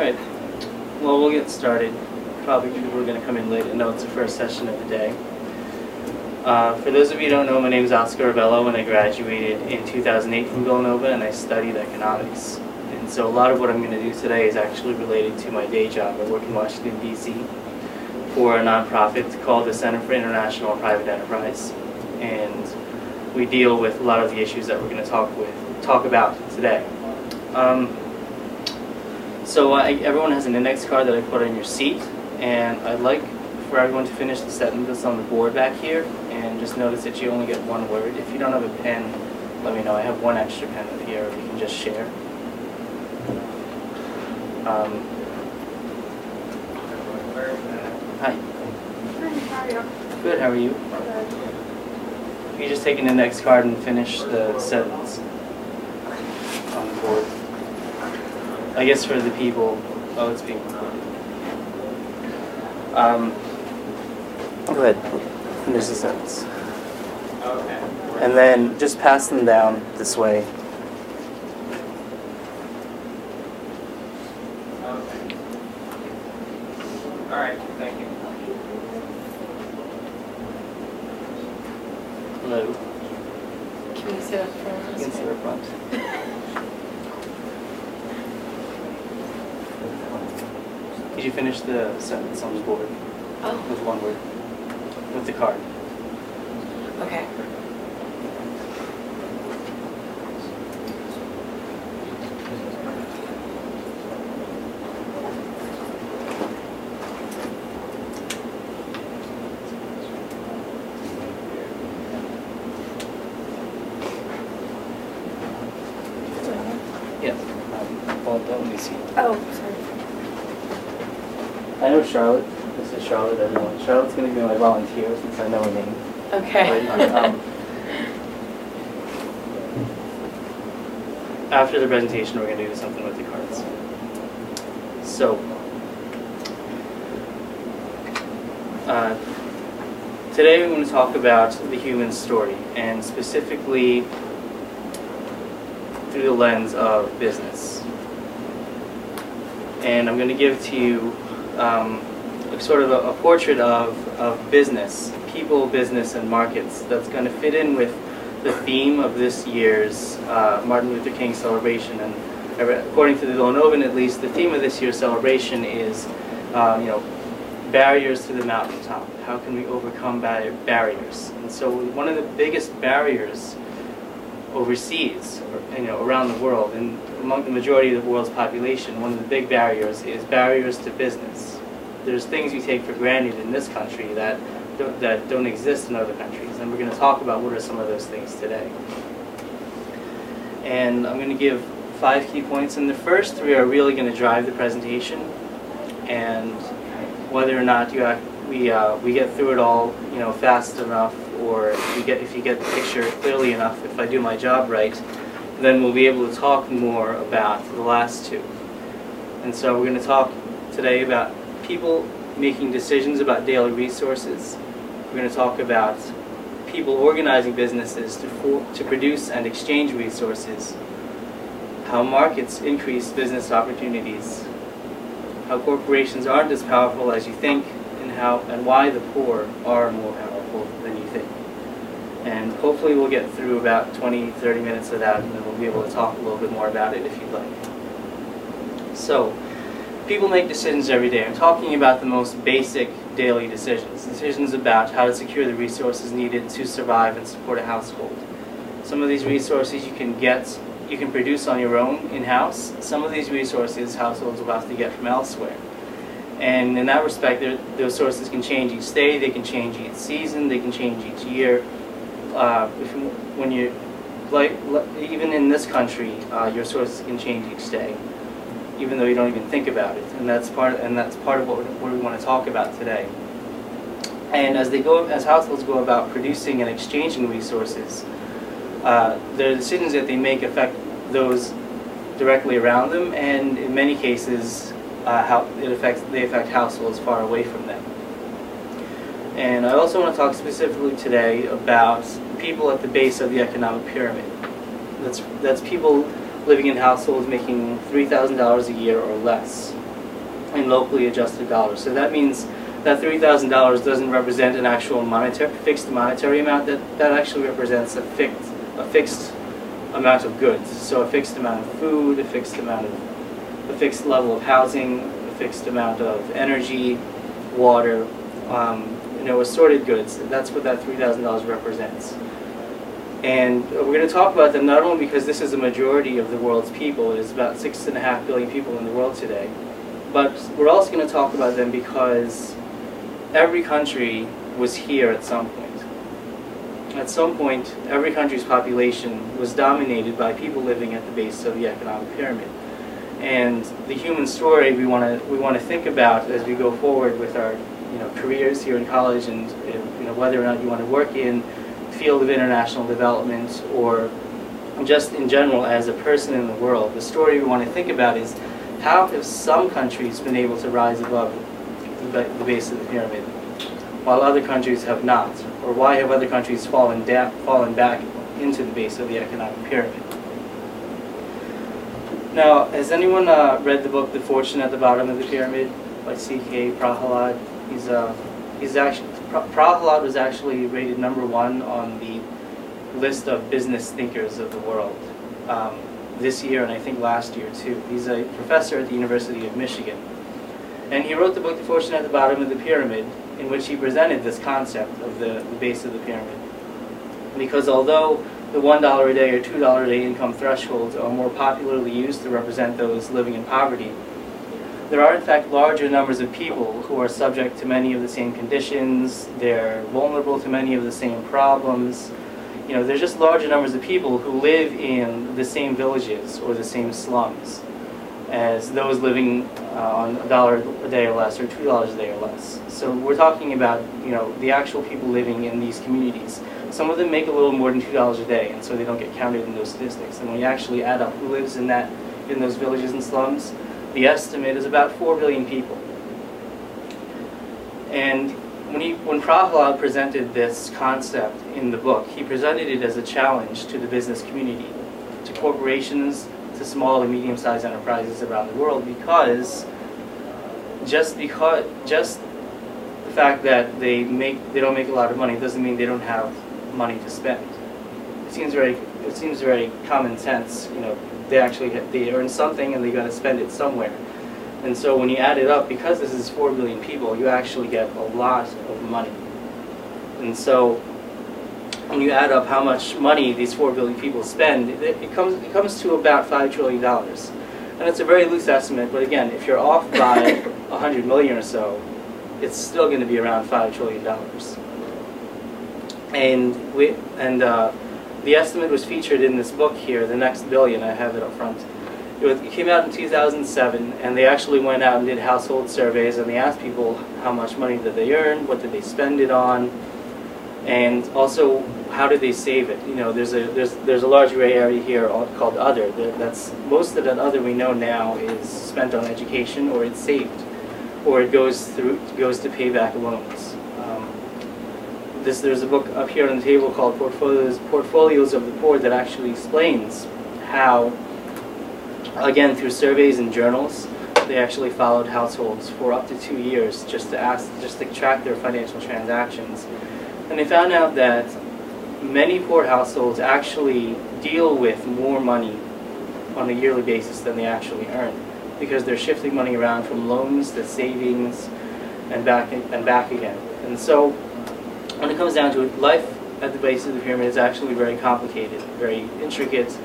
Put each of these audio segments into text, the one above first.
Alright, well, we'll get started. Probably people are going to come in late and know it's the first session of the day. For those of you who don't know, my name is Oscar Ravello, and I graduated in 2008 from Villanova, and I studied economics. And so a lot of what I'm going to do today is actually related to my day job. I work in Washington, D.C. for a nonprofit called the Center for International and Private Enterprise. And we deal with a lot of the issues that we're going to talk about today. Everyone has an index card that I put on your seat, and I'd like for everyone to finish the sentence that's on the board back here, and just notice that you only get one word. If you don't have a pen, let me know. I have one extra pen over here, we can just share. Hi. Hi, how are you? Good, how are you? Good. You just take an index card and finish the sentence on the board. I guess for the people, it's being recorded. Go ahead, finish the sentence. Okay. And then just pass them down this way. Okay. All right, thank you. Hello. Can you sit up front? You can sit up front. Did you finish the sentence on the board? Oh, With one word. With the card. okay. Yes. Well, let me see. Oh, sorry. I know Charlotte. This is Charlotte, everyone. Charlotte's going to be my volunteer since I know her name. Okay. After the presentation, we're going to do something with the cards. So, today we're going to talk about the human story, and specifically through the lens of business. And I'm going to give to you sort of a portrait of business, people, business, and markets that's going to fit in with the theme of this year's Martin Luther King celebration. And according to the Villanovan, at least, the theme of this year's celebration is, barriers to the mountaintop. How can we overcome barriers? And so one of the biggest barriers overseas, around the world, and among the majority of the world's population, one of the big barriers is barriers to business. There's things we take for granted in this country that don't exist in other countries, and we're going to talk about what are some of those things today. And I'm going to give 5 key points, and the first 3 are really going to drive the presentation, and whether or not we get through it all, fast enough, or if you get the picture clearly enough, if I do my job right, then we'll be able to talk more about the last 2. And so we're going to talk today about people making decisions about daily resources. We're going to talk about people organizing businesses to produce and exchange resources, how markets increase business opportunities, how corporations aren't as powerful as you think, and why the poor are more powerful than you think. And hopefully we'll get through about 20-30 minutes of that, and then we'll be able to talk a little bit more about it if you'd like. So, people make decisions every day. I'm talking about the most basic daily decisions about how to secure the resources needed to survive and support a household. Some of these resources you can produce on your own in-house. Some of these resources households will have to get from elsewhere. And in that respect, those sources can change each day, they can change each season, they can change each year. Even in this country, your sources can change each day, even though you don't even think about it. And that's part of what we want to talk about today. And as households go about producing and exchanging resources, the decisions that they make affect those directly around them, and in many cases, they affect households far away from them. And I also want to talk specifically today about people at the base of the economic pyramid. That's people living in households making $3,000 a year or less. in locally adjusted dollars. So that means that $3,000 doesn't represent an actual fixed monetary amount. That actually represents a fixed amount of goods. So a fixed amount of food, a fixed level of housing, a fixed amount of energy, water, assorted goods. That's what that $3,000 represents. And we're going to talk about them not only because this is a majority of the world's people. There's about 6.5 billion people in the world today. But we're also going to talk about them because every country was here at some point. At some point, every country's population was dominated by people living at the base of the economic pyramid. And the human story we want to think about as we go forward with our careers here in college, and whether or not you want to work in the field of international development or just in general as a person in the world. The story we want to think about is how have some countries been able to rise above the base of the pyramid while other countries have not? Or why have other countries fallen back into the base of the economic pyramid? Now, has anyone read the book The Fortune at the Bottom of the Pyramid by C.K. Prahalad? Prahalad was actually rated #1 on the list of business thinkers of the world this year, and I think last year too. He's a professor at the University of Michigan. And he wrote the book The Fortune at the Bottom of the Pyramid, in which he presented this concept of the base of the pyramid. Because although the $1 a day or $2 a day income thresholds are more popularly used to represent those living in poverty, there are in fact larger numbers of people who are subject to many of the same conditions. They're vulnerable to many of the same problems. There's just larger numbers of people who live in the same villages or the same slums as those living on $1 a day or less or $2 a day or less. So we're talking about the actual people living in these communities. Some of them make a little more than $2 a day, and so they don't get counted in those statistics. And when you actually add up who lives in those villages and slums, the estimate is about 4 billion people. And when Prahalad presented this concept in the book, he presented it as a challenge to the business community, to corporations, to small and medium-sized enterprises around the world, because the fact that they don't make a lot of money doesn't mean they don't have money to spend. It seems very common sense. They earn something and they got to spend it somewhere. And so when you add it up, because this is 4 billion people, you actually get a lot of money. And so when you add up how much money these 4 billion people spend, it comes to about $5 trillion. And it's a very loose estimate, but again, if you're off by 100 million or so, it's still going to be around $5 trillion. And the estimate was featured in this book here, The Next Billion. I have it up front. It came out in 2007, and they actually went out and did household surveys, and they asked people how much money did they earn, what did they spend it on, and also how did they save it. There's a large gray area here called other. That's most of that other we know now is spent on education, or it's saved, or it goes to pay back loans. There's a book up here on the table called Portfolios of the Poor that actually explains how, again, through surveys and journals, they actually followed households for up to 2 years just to track their financial transactions. And they found out that many poor households actually deal with more money on a yearly basis than they actually earn, because they're shifting money around from loans to savings and back again. And so when it comes down to it, life at the base of the pyramid is actually very complicated, very intricate,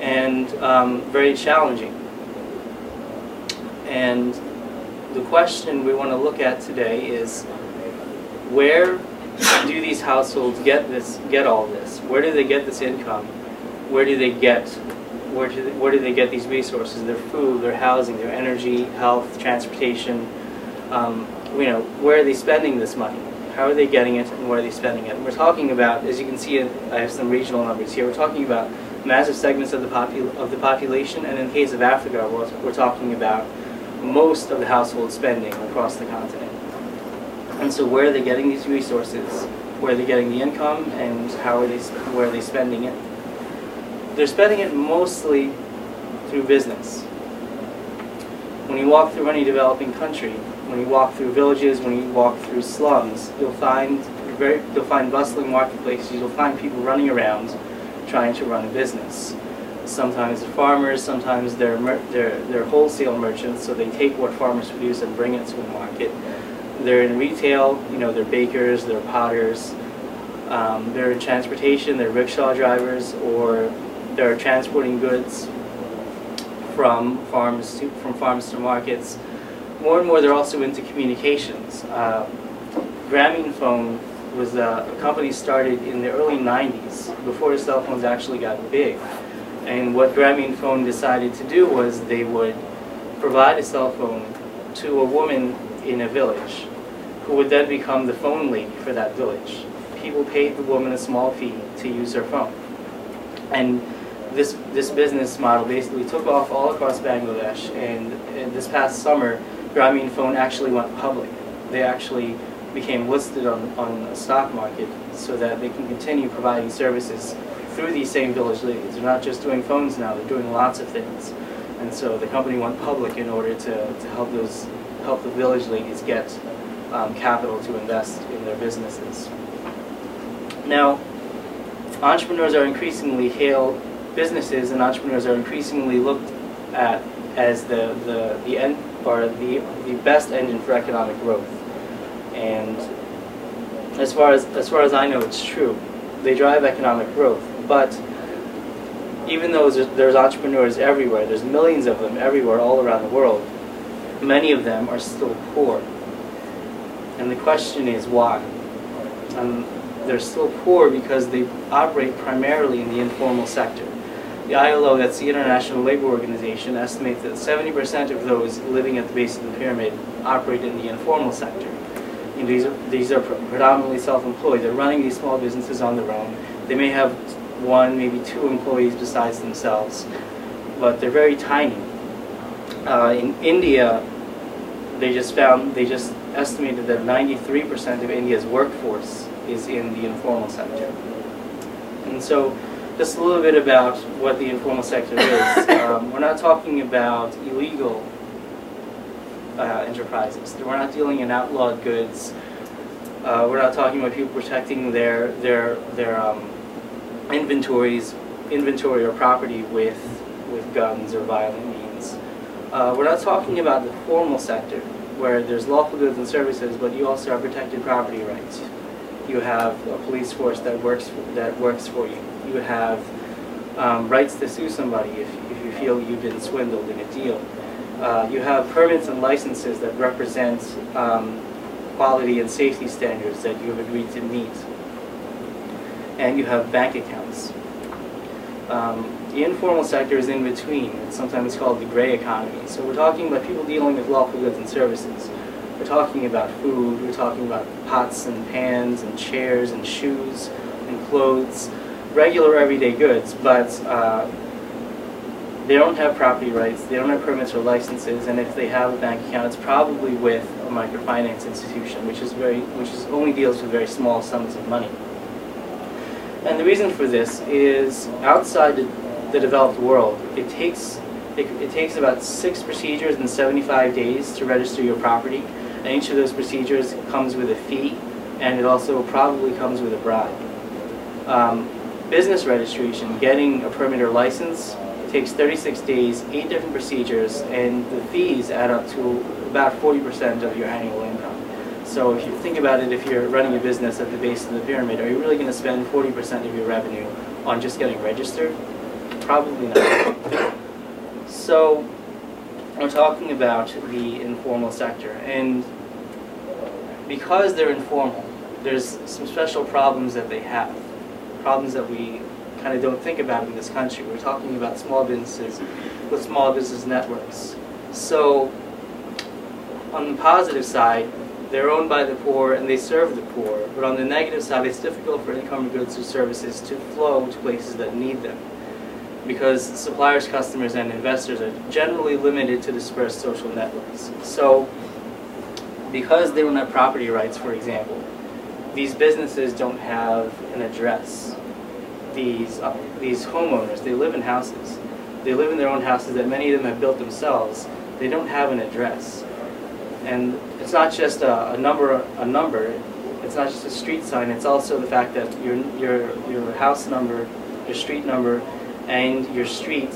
and very challenging. And the question we want to look at today is, where do these households get all this? Where do they get this income? Where do they get these resources? Their food, their housing, their energy, health, transportation. Where are they spending this money? How are they getting it, and where are they spending it? And we're talking about, as you can see, I have some regional numbers here. We're talking about massive segments of the population, and in the case of Africa, we're talking about most of the household spending across the continent. And so, where are they getting these resources? Where are they getting the income, and where are they spending it? They're spending it mostly through business. When you walk through any developing country, when you walk through villages, when you walk through slums, you'll find bustling marketplaces. You'll find people running around trying to run a business. Sometimes they're farmers, sometimes they're wholesale merchants, so they take what farmers produce and bring it to the market. They're in retail, they're bakers, they're potters, they're in transportation, they're rickshaw drivers, or they're transporting goods from farms to markets. More and more, they're also into communications. Gramophone phone was a company started in the early 90s, before the cell phones actually got big. And what Gramophone phone decided to do was they would provide a cell phone to a woman in a village, who would then become the phone lady for that village. People paid the woman a small fee to use her phone. And this business model basically took off all across Bangladesh, and this past summer, Gramophone phone actually went public. They actually became listed on the stock market so that they can continue providing services through these same village ladies. They're not just doing phones now, they're doing lots of things. And so the company went public in order to help the village ladies get capital to invest in their businesses. Now, entrepreneurs are increasingly hailed, businesses and entrepreneurs are increasingly looked at as the end, or the best engine for economic growth. And as far as I know, it's true. They drive economic growth. But even though there's entrepreneurs everywhere, there's millions of them everywhere, all around the world, many of them are still poor. And the question is why? They're still poor because they operate primarily in the informal sector. The ILO, that's the International Labor Organization, estimates that 70% of those living at the base of the pyramid operate in the informal sector. These are predominantly self-employed. They're running these small businesses on their own. They may have one, maybe two employees besides themselves, but they're very tiny. In India, they just estimated that 93% of India's workforce is in the informal sector. And so, just a little bit about what the informal sector is. We're not talking about illegal enterprises. We're not dealing in outlawed goods. We're not talking about people protecting their inventory or property with guns or violent means. We're not talking about the formal sector, where there's lawful goods and services, but you also have protected property rights. You have a police force that works for you. You have rights to sue somebody if you feel you've been swindled in a deal. You have permits and licenses that represent quality and safety standards that you have agreed to meet. And you have bank accounts. The informal sector is in between. It's sometimes called the gray economy. So we're talking about people dealing with lawful goods and services. We're talking about food, we're talking about pots and pans and chairs and shoes and clothes, regular everyday goods, but they don't have property rights, they don't have permits or licenses, and if they have a bank account, it's probably with a microfinance institution, which only deals with very small sums of money. And the reason for this is outside the developed world, it takes about 6 procedures in 75 days to register your property, and each of those procedures comes with a fee, and it also probably comes with a bribe. Business registration, getting a permit or license, takes 36 days, 8 different procedures, and the fees add up to about 40% of your annual income. So if you think about it, if you're running a business at the base of the pyramid, are you really going to spend 40% of your revenue on just getting registered? Probably not. So we're talking about the informal sector, and because they're informal, there's some special problems that they have, problems that we kind of don't think about in this country. We're talking about small businesses with small business networks. So on the positive side, they're owned by the poor and they serve the poor, but on the negative side, it's difficult for income goods or services to flow to places that need them, because suppliers, customers, and investors are generally limited to dispersed social networks. So because they don't have property rights, for example, these businesses don't have an address. These homeowners, they live in houses. They live in their own houses that many of them have built themselves, they don't have an address. And it's not just a number. It's not just a street sign. It's also the fact that your house number, your street number, and your street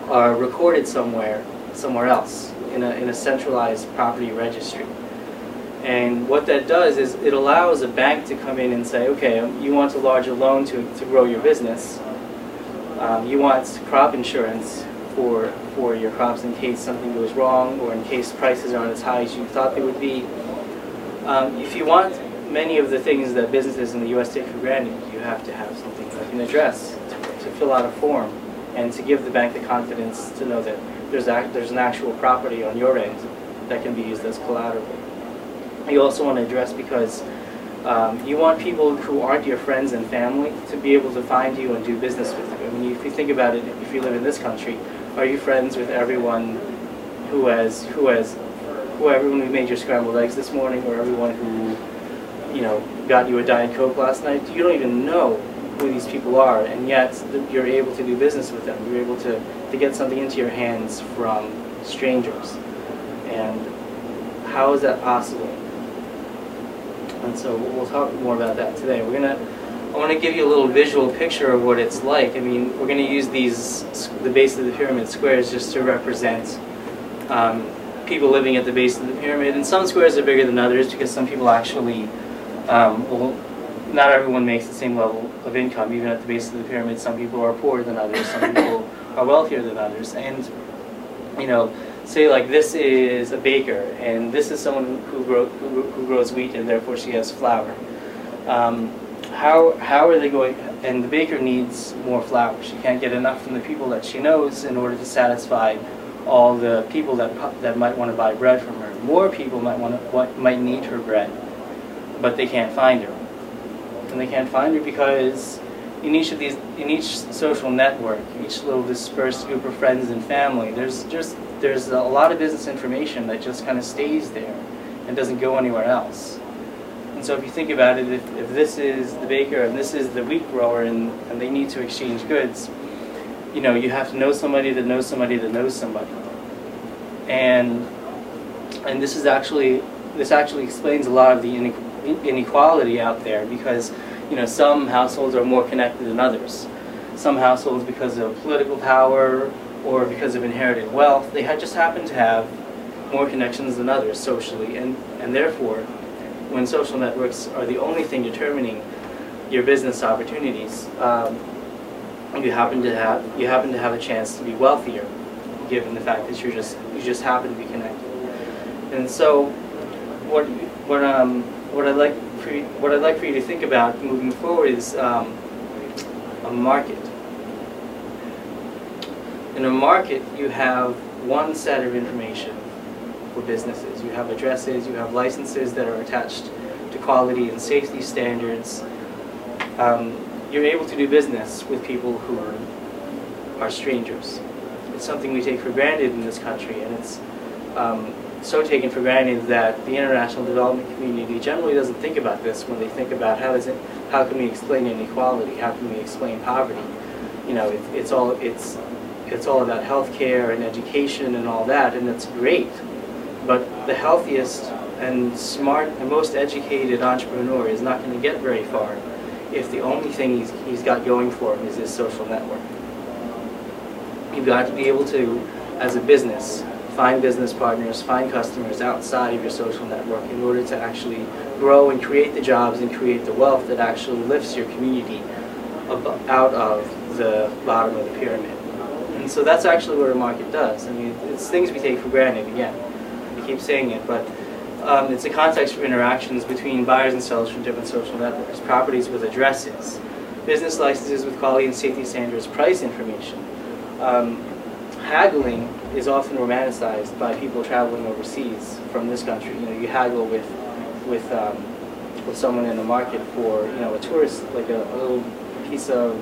are recorded somewhere else in a centralized property registry. And what that does is it allows a bank to come in and say, okay, you want a larger loan to grow your business. You want crop insurance for your crops in case something goes wrong or in case prices aren't as high as you thought they would be. If you want many of the things that businesses in the U.S. take for granted, you have to have something like an address to fill out a form and to give the bank the confidence to know that there's an actual property on your end that can be used as collateral. You also want an address because you want people who aren't your friends and family to be able to find you and do business with you. I mean, if you think about it, if you live in this country, are you friends with everyone who everyone who made your scrambled eggs this morning, or everyone who, got you a Diet Coke last night? You don't even know who these people are, and yet you're able to do business with them. You're able to get something into your hands from strangers. And how is that possible? And so we'll talk more about that today. I want to give you a little visual picture of what it's like. I mean, we're going to use the base of the pyramid squares just to represent people living at the base of the pyramid. And some squares are bigger than others because some people actually, not everyone makes the same level of income. Even at the base of the pyramid, some people are poorer than others, some people are wealthier than others. And, say like this is a baker, and this is someone who grows wheat, and therefore she has flour. How are they going? And the baker needs more flour. She can't get enough from the people that she knows in order to satisfy all the people that might want to buy bread from her. More people might need her bread, but they can't find her. And they can't find her because in each social network, each little dispersed group of friends and family, there's a lot of business information that just kind of stays there and doesn't go anywhere else. And so if you think about it, if this is the baker and this is the wheat grower and they need to exchange goods, you have to know somebody that knows somebody that knows somebody. And this actually explains a lot of the inequality out there because, some households are more connected than others. Some households, because of political power or because of inherited wealth, they just happen to have more connections than others socially, and therefore, when social networks are the only thing determining your business opportunities, you happen to have a chance to be wealthier, given the fact that you just happen to be connected. And so, what I'd like for you to think about moving forward is a market. In a market, you have one set of information for businesses. You have addresses, you have licenses that are attached to quality and safety standards. You're able to do business with people who are strangers. It's something we take for granted in this country, and it's so taken for granted that the international development community generally doesn't think about this when they think about how can we explain inequality, how can we explain poverty. It's all about healthcare and education and all that, and it's great. But the healthiest and smart and most educated entrepreneur is not going to get very far if the only thing he's got going for him is his social network. You've got to be able to, as a business, find business partners, find customers outside of your social network in order to actually grow and create the jobs and create the wealth that actually lifts your community out of the bottom of the pyramid. And so that's actually what a market does. I mean, it's things we take for granted, again. I keep saying it, but it's a context for interactions between buyers and sellers from different social networks, properties with addresses, business licenses with quality and safety standards, price information. Haggling is often romanticized by people traveling overseas from this country. You haggle with someone in the market for a tourist, like a little piece of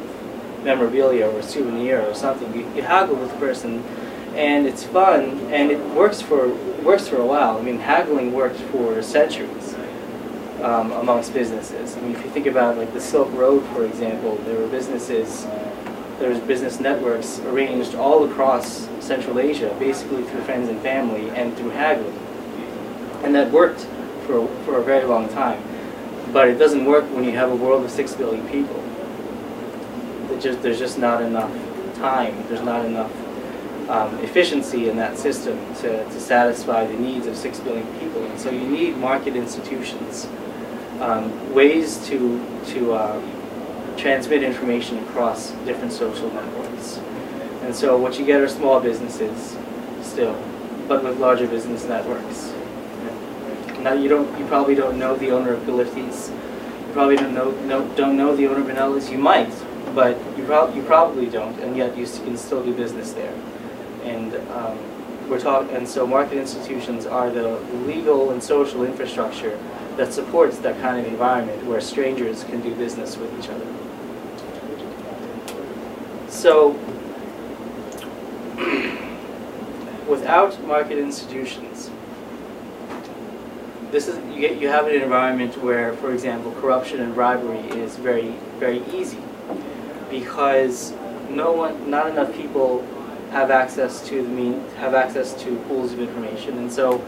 memorabilia or a souvenir or something. You haggle with the person, and it's fun, and it works for a while. I mean, haggling worked for centuries amongst businesses. I mean, if you think about like the Silk Road, for example, there were businesses there's business networks arranged all across Central Asia, basically through friends and family and through haggling. And that worked for a very long time. But it doesn't work when you have a world of 6 billion people. There's just not enough time, there's not enough efficiency in that system to satisfy the needs of 6 billion people. And so you need market institutions, ways to transmit information across different social networks. And so what you get are small businesses still, but with larger business networks. Now you probably don't know the owner of Galiftes. You probably don't know the owner of Benelli's. You might, but you probably don't, and yet you can still do business there. And and so market institutions are the legal and social infrastructure that supports that kind of environment where strangers can do business with each other. So, without market institutions, you have an environment where, for example, corruption and bribery is very, very easy, because not enough people have access to pools of information, and so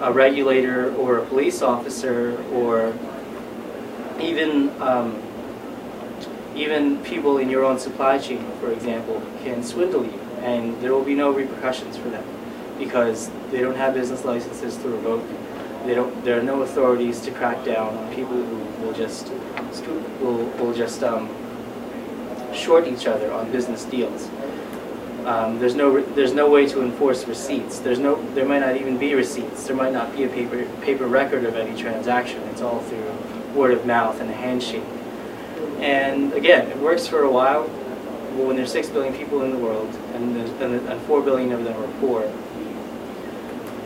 a regulator or a police officer or even people in your own supply chain, for example, can swindle you, and there will be no repercussions for them because they don't have business licenses to revoke. There are no authorities to crack down on people who will just short each other on business deals. There's no way to enforce receipts. There might not even be receipts. There might not be a paper record of any transaction. It's all through word of mouth and a handshake. And again, it works for a while. But when there's 6 billion people in the world and 4 billion of them are poor,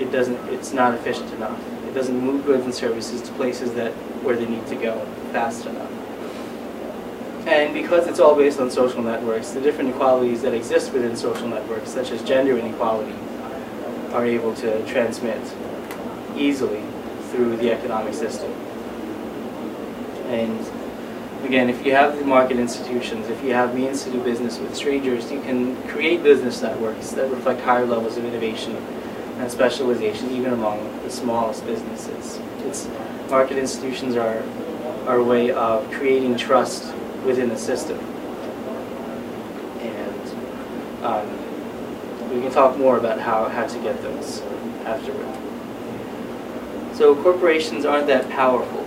it's not efficient enough. It doesn't move goods and services to places where they need to go fast enough. And because it's all based on social networks, the different inequalities that exist within social networks, such as gender inequality, are able to transmit easily through the economic system. And again, if you have the market institutions, if you have means to do business with strangers, you can create business networks that reflect higher levels of innovation and specialization, even among the smallest businesses. Market institutions are a way of creating trust within the system. And we can talk more about how to get those afterward. So corporations aren't that powerful.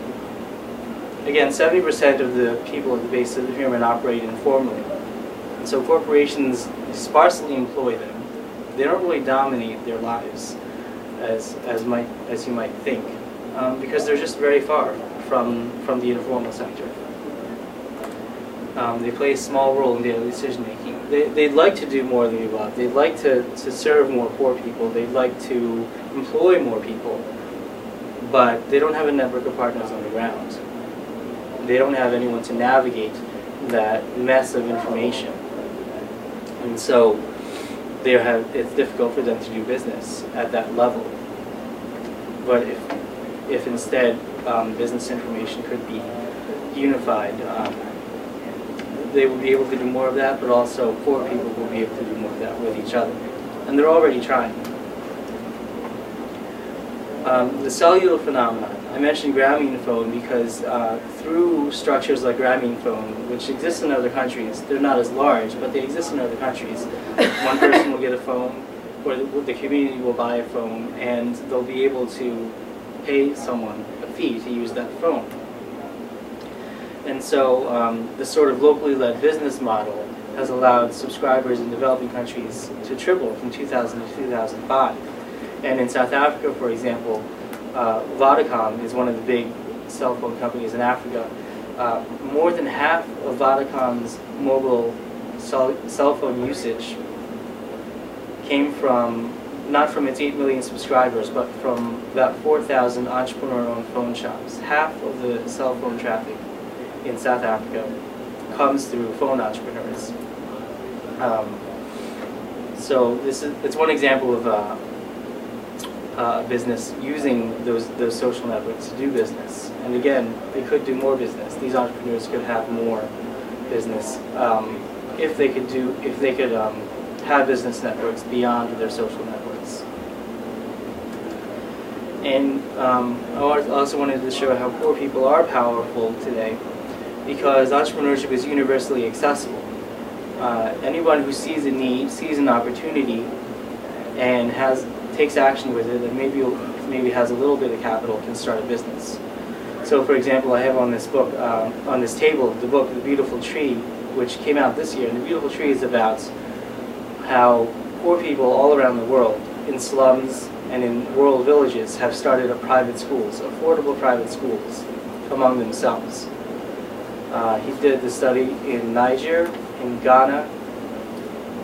Again, 70% of the people at the base of the pyramid operate informally. And so corporations sparsely employ them. They don't really dominate their lives as you might think, because they're just very far from the informal sector. They play a small role in daily decision making. They'd like to do more than the above. They'd like to serve more poor people. They'd like to employ more people, but they don't have a network of partners on the ground. They don't have anyone to navigate that mess of information, and so it's difficult for them to do business at that level. But if instead business information could be unified, they will be able to do more of that, but also poor people will be able to do more of that with each other. And they're already trying. The cellular phenomenon. I mentioned graphene phone because through structures like graphene phone, which exist in other countries, they're not as large, but they exist in other countries. One person will get a phone, or the community will buy a phone, and they'll be able to pay someone a fee to use that phone. And so this sort of locally led business model has allowed subscribers in developing countries to triple from 2000 to 2005. And in South Africa, for example, Vodacom is one of the big cell phone companies in Africa. More than half of Vodacom's mobile cell phone usage came from, not from its 8 million subscribers, but from about 4,000 entrepreneur-owned phone shops. Half of the cell phone traffic in South Africa comes through phone entrepreneurs. So it's one example of business using those social networks to do business. And again, they could do more business. These entrepreneurs could have more business. if they could have business networks beyond their social networks. And I also wanted to show how poor people are powerful today, because entrepreneurship is universally accessible. Anyone who sees a need, sees an opportunity, and takes action with it, and maybe has a little bit of capital, can start a business. So, for example, I have on this book, on this table, the book *The Beautiful Tree*, which came out this year. And *The Beautiful Tree* is about how poor people all around the world, in slums and in rural villages, have started up private schools, affordable private schools, among themselves. He did the study in Niger, in Ghana,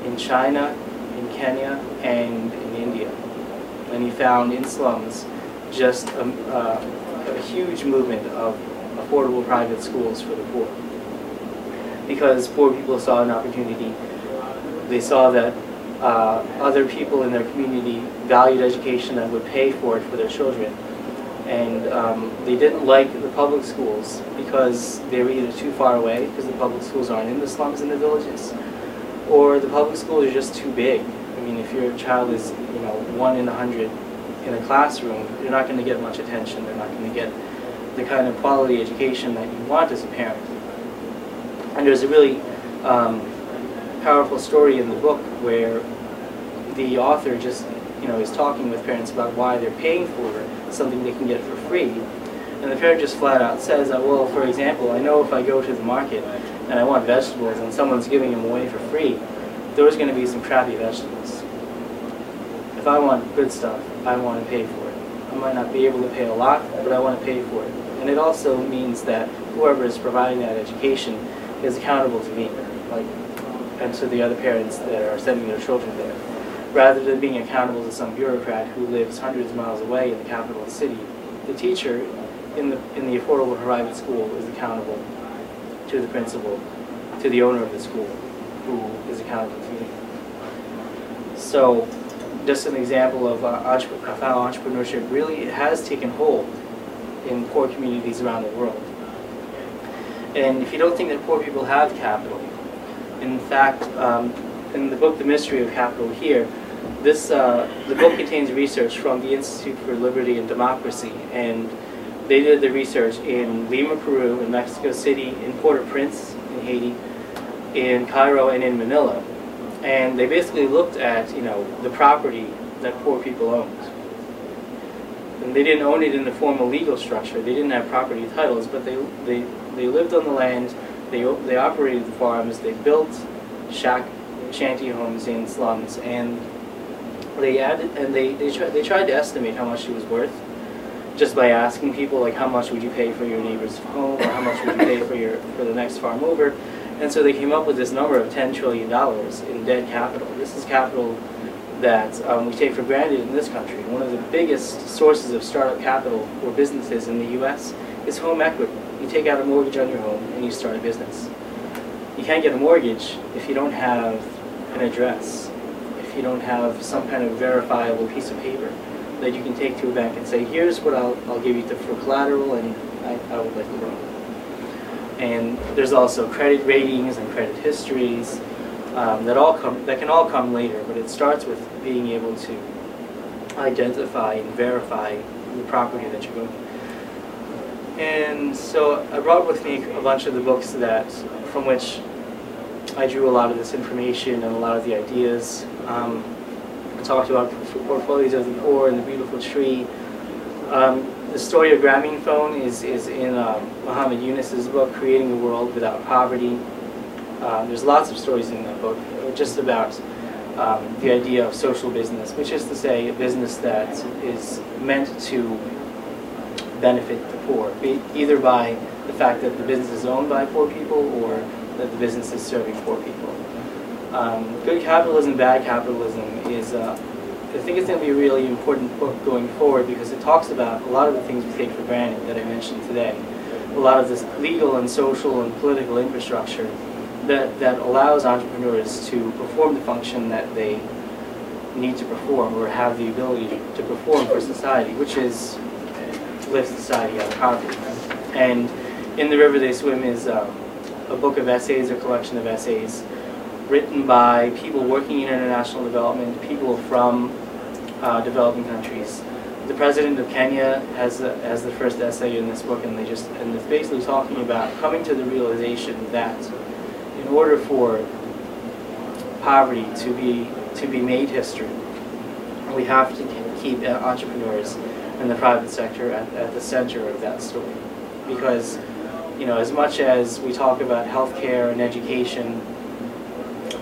in China, in Kenya, and in India. And he found in slums just a huge movement of affordable private schools for the poor. Because poor people saw an opportunity. They saw that other people in their community valued education and would pay for it for their children. And they didn't like the public schools because they were either too far away, because the public schools aren't in the slums in the villages, or the public schools are just too big. I mean, if your child is 1 in 100 in a classroom, you're not going to get much attention. They're not going to get the kind of quality education that you want as a parent. And there's a really powerful story in the book where the author just is talking with parents about why they're paying for something they can get for free. And the parent just flat out says that, well, for example, I know if I go to the market and I want vegetables and someone's giving them away for free, there's going to be some crappy vegetables. If I want good stuff, I want to pay for it. I might not be able to pay a lot, but I want to pay for it. And it also means that whoever is providing that education is accountable to me, and to the other parents that are sending their children there. Rather than being accountable to some bureaucrat who lives hundreds of miles away in the capital city, the teacher in the affordable private school is accountable to the principal, to the owner of the school, who is accountable to me. So, just an example of how entrepreneurship really has taken hold in poor communities around the world. And if you don't think that poor people have capital, in fact, in the book *The Mystery of Capital* here, the book contains research from the Institute for Liberty and Democracy, and they did the research in Lima, Peru, in Mexico City, in Port-au-Prince, in Haiti, in Cairo, and in Manila. And they basically looked at, the property that poor people owned. And they didn't own it in the formal legal structure. They didn't have property titles, but they lived on the land. They operated the farms. They built shanty homes in slums, and they tried to estimate how much it was worth, just by asking people how much would you pay for your neighbor's home, or how much would you pay for the next farm over. And so they came up with this number of $10 trillion in dead capital. This is capital that we take for granted in this country. One of the biggest sources of startup capital for businesses in the U.S. is home equity. You take out a mortgage on your home and you start a business. You can't get a mortgage if you don't have an address, if you don't have some kind of verifiable piece of paper that you can take to a bank and say, here's what I'll give you for collateral, and I would like to loan. And there's also credit ratings and credit histories that can all come later, but it starts with being able to identify and verify the property that you're owning. And so I brought with me a bunch of the books from which I drew a lot of this information and a lot of the ideas. I talked about Portfolios of the Poor and The Beautiful Tree. The story of Gramming Phone is in Muhammad Yunus's book, Creating a World Without Poverty. There's lots of stories in that book just about the idea of social business, which is to say a business that is meant to benefit the poor, either by the fact that the business is owned by poor people or that the business is serving poor people. Good capitalism, bad capitalism is, I think it's going to be a really important book going forward, because it talks about a lot of the things we take for granted that I mentioned today. A lot of this legal and social and political infrastructure that allows entrepreneurs to perform the function that they need to perform, or have the ability to perform for society, which is lift society out of poverty. And In the River They Swim is a book of essays, a collection of essays written by people working in international development, people from developing countries. The president of Kenya has the first essay in this book, and it's basically talking about coming to the realization that in order for poverty to be made history, we have to keep entrepreneurs and the private sector at the center of that story. Because, as much as we talk about healthcare and education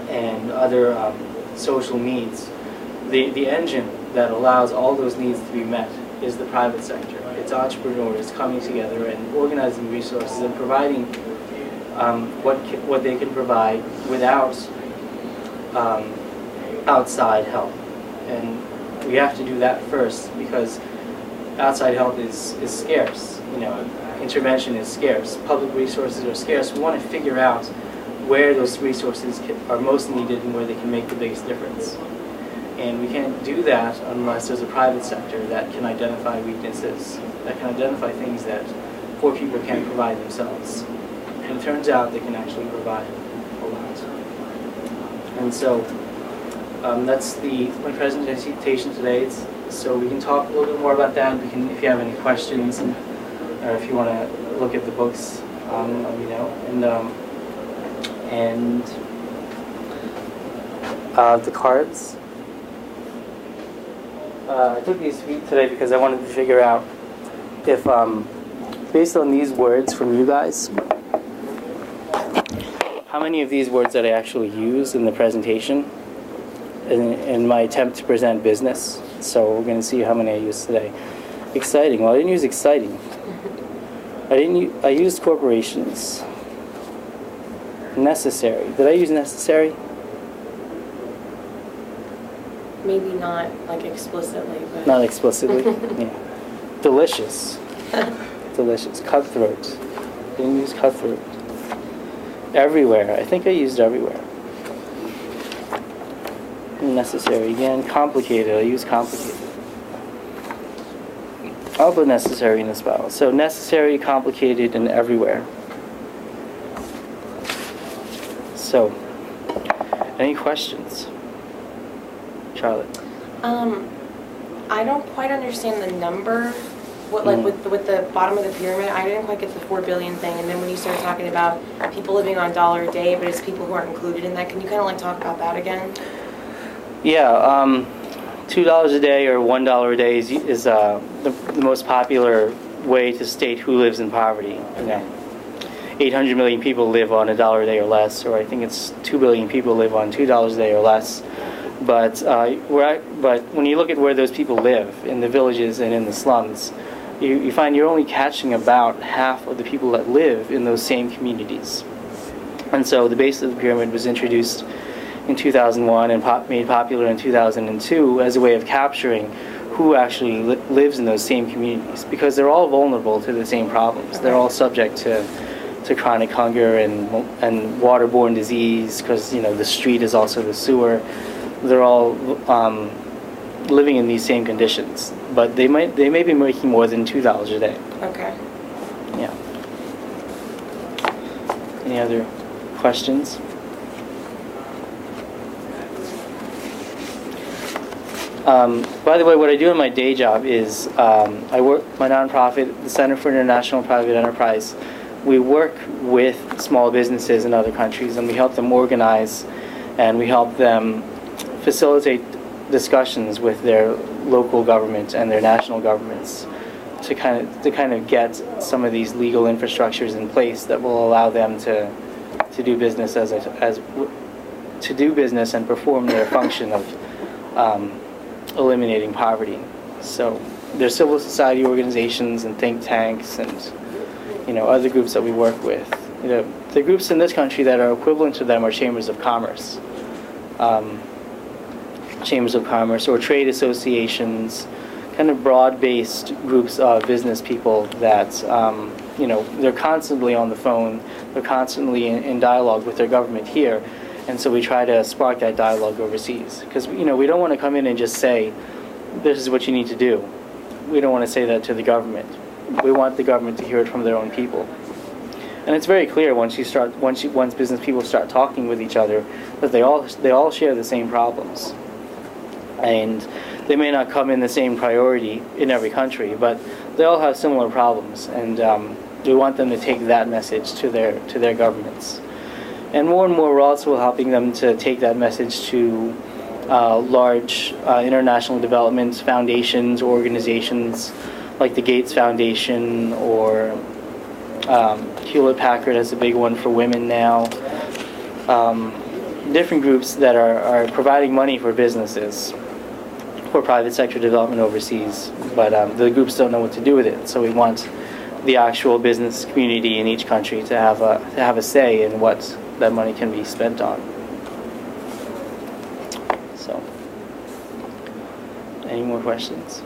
and other social needs, the engine that allows all those needs to be met is the private sector. It's entrepreneurs coming together and organizing resources and providing what they can provide without outside help. And we have to do that first, because outside help is scarce. Intervention is scarce. Public resources are scarce. We want to figure out where those resources are most needed and where they can make the biggest difference. And we can't do that unless there's a private sector that can identify weaknesses, that can identify things that poor people can't provide themselves. And it turns out they can actually provide a lot. And so that's my presentation today. So we can talk a little bit more about that. If you have any questions, or if you want to look at the books, let me know. And the cards. I took these today because I wanted to figure out if, based on these words from you guys, how many of these words that I actually use in the presentation in my attempt to present business. So we're going to see how many I use today. Exciting. Well, I didn't use exciting. I used corporations. Necessary. Did I use necessary? Maybe not like explicitly, but Not explicitly. Yeah. Delicious. Delicious. Cutthroat. Didn't use cutthroat. Everywhere. I think I used everywhere. Necessary again. Complicated. I use complicated. I'll put necessary in this file. So necessary, complicated, and everywhere. So, any questions? Charlotte? I don't quite understand the number. What, like with the bottom of the pyramid, I didn't quite get the 4 billion thing. And then when you started talking about people living on $1 a day, but it's people who aren't included in that, can you kind of like talk about that again? Yeah, $2 a day or $1 a day is the most popular way to state who lives in poverty. 800 million people live on $1 a day or less, or I think it's 2 billion people live on $2 a day or less. But when you look at where those people live, in the villages and in the slums, you find you're only catching about half of the people that live in those same communities. And so the base of the pyramid was introduced in 2001 and made popular in 2002 as a way of capturing who actually lives in those same communities, because they're all vulnerable to the same problems. They're all subject to chronic hunger and waterborne disease, because the street is also the sewer. They're all living in these same conditions, but they may be making more than $2 a day. Okay. Yeah. Any other questions? By the way, what I do in my day job is I work my nonprofit, the Center for International Private Enterprise. We work with small businesses in other countries, and we help them organize, and we help them facilitate discussions with their local government and their national governments to kind of get some of these legal infrastructures in place that will allow them to do business to do business and perform their function of eliminating poverty. So there's civil society organizations and think tanks and other groups that we work with. The groups in this country that are equivalent to them are chambers of commerce. Chambers of commerce or trade associations, kind of broad-based groups of business people that they're constantly on the phone, they're constantly in dialogue with their government here, and so we try to spark that dialogue overseas, because we don't want to come in and just say, this is what you need to do. We don't want to say that to the government. We want the government to hear it from their own people. And it's very clear once business people start talking with each other that they all share the same problems. And they may not come in the same priority in every country, but they all have similar problems, and we want them to take that message to their governments. And more we're also helping them to take that message to large international development foundations, organizations like the Gates Foundation, or Hewlett-Packard has a big one for women now. Different groups that are providing money for businesses, for private sector development overseas, but the groups don't know what to do with it. So we want the actual business community in each country to have a say in what that money can be spent on. So, any more questions?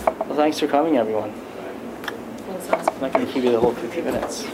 Well, thanks for coming, everyone. Thanks, Austin. I'm not going to keep you the whole 50 minutes.